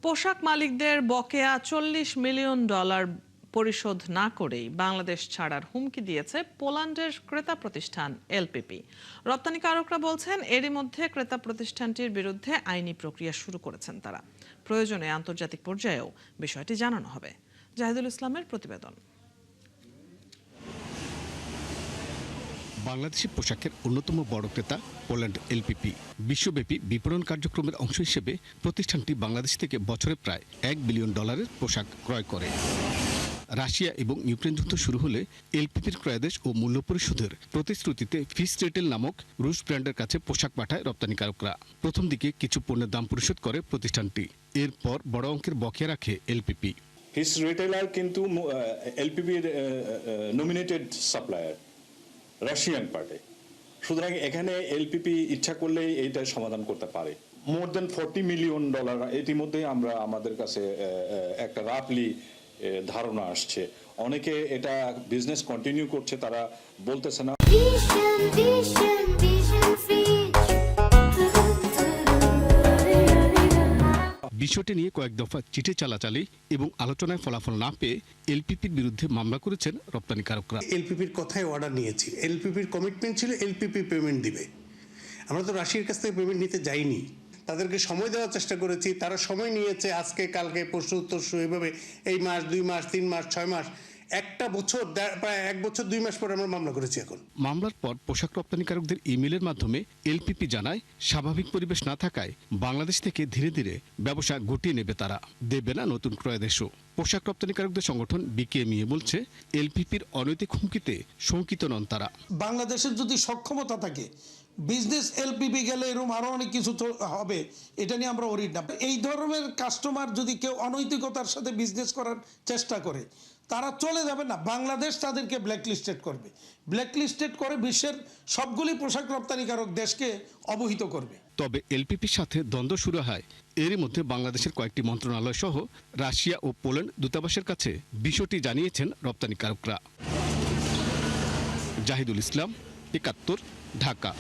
পোশাক মালিকদের বকেয়া $40 মিলিয়ন পরিশোধ না করেই বাংলাদেশ ছাড়ার হুমকি দিয়েছে পোল্যান্ডের ক্রেতা প্রতিষ্ঠান এলপিপি। রপ্তানিকারকরা বলছেন এরই মধ্যে ক্রেতা প্রতিষ্ঠানটির বিরুদ্ধে আইনি প্রক্রিয়া শুরু করেছেন তারা। প্রয়োজনে আন্তর্জাতিক পর্যায়েও বিষয়টি জানানো হবে। জাহিদুল ইসলামের প্রতিবেদন। বাংলাদেশি পোশাকের অন্যতম বড় ক্রেতা পোল্যান্ড এলপিপি। বিশ্বব্যাপী বিপণন কার্যক্রমের অংশ হিসেবে প্রতিষ্ঠানটি বাংলাদেশ থেকে বছরে প্রায় $1 বিলিয়ন পোশাক ক্রয় করে। রাশিয়া এবং ইউক্রেন যুদ্ধ শুরু হলে এলপিপির ক্রয়াদেশ ও মূল্য পরিশোধের প্রতিশ্রুতিতে ফিস রিটেল নামক রুশ ব্র্যান্ডের কাছে পোশাক পাঠায় রপ্তানিকারকরা। প্রথম দিকে কিছু পণ্যের দাম পরিশোধ করে প্রতিষ্ঠানটি, এরপর বড় অঙ্কের বকেয়া রাখে এলপিপি। হিস রিটেলার কিন্তু এলপিপির নমিনেটেড সাপ্লায়ার রাশিয়ান পার্টে, সুতরাং এখানে এলপিপি ইচ্ছা করলেই এইটা সমাধান করতে পারে। মোর দেন $40 মিলিয়ন ইতিমধ্যে আমরা আমাদের কাছে একটা রাফলি ধারণা আসছে। অনেকে এটা বিজনেস কন্টিনিউ করছে, তারা বলতেছে না। বিষয়টি নিয়ে কয়েক দফা চিঠি চালাচালি এবং আলোচনায় ফলাফল না পেয়ে এলপিপির বিরুদ্ধে মামলা করেছেন রপ্তানিকারকরা। এলপিপির কথায় অর্ডার নিয়েছি, এলপিপির কমিটমেন্ট ছিল এলপিপি পেমেন্ট দিবে। আমরা তো রাশিয়ার কাছ থেকে পেমেন্ট নিতে যাইনি, তাদেরকে সময় দেওয়ার চেষ্টা করেছি, তারা সময় নিয়েছে আজকে কালকে পরশু তরশু এভাবে এই মাস 2 মাস 3 মাস 6 মাস একটা বছর, প্রায় 1 বছর 2 মাস পরে আমরা মামলা করেছি। এখন মামলার পর পোশাক রপ্তানিকারকদের ইমেলের মাধ্যমে এলপিপি জানায় স্বাভাবিক পরিবেশ না থাকায় বাংলাদেশ থেকে ধীরে ধীরে ব্যবসা গুটিয়ে নেবে তারা, দেবে না নতুন ক্রয়াদেশও। পোশাক রপ্তানিকারকদের সংগঠন বিকেএমইএ বলছে এলপিপির অনৈতিক হুমকিতে শঙ্কিত নন তারা। বাংলাদেশের যদি সক্ষমতা থাকে বিজনেস এলপিপি গেলে এরকম আরো অনেক কিছু হবে, এটা নিয়ে আমরা ওরিড না। এই ধরনের কাস্টমার যদি কেউ অনৈতিকতার সাথে বিজনেস করার চেষ্টা করে তারা চলে যাবে না, বাংলাদেশ তাদেরকে ব্ল্যাকলিস্টেড করবে, ব্ল্যাকলিস্টেড করে বিশ্বের সবগুলি পোশাক রপ্তানিকারক দেশকে অবহিত করবে। তবে এলপিপির সাথে দ্বন্দ্ব শুরু হয় এরই মধ্যে বাংলাদেশের কয়েকটি মন্ত্রণালয় সহ রাশিয়া ও পোল্যান্ড দূতাবাসের কাছে বিষয়টি জানিয়েছেন রপ্তানিকারকরা। জাহিদুল ইসলাম, ৭১, ঢাকা।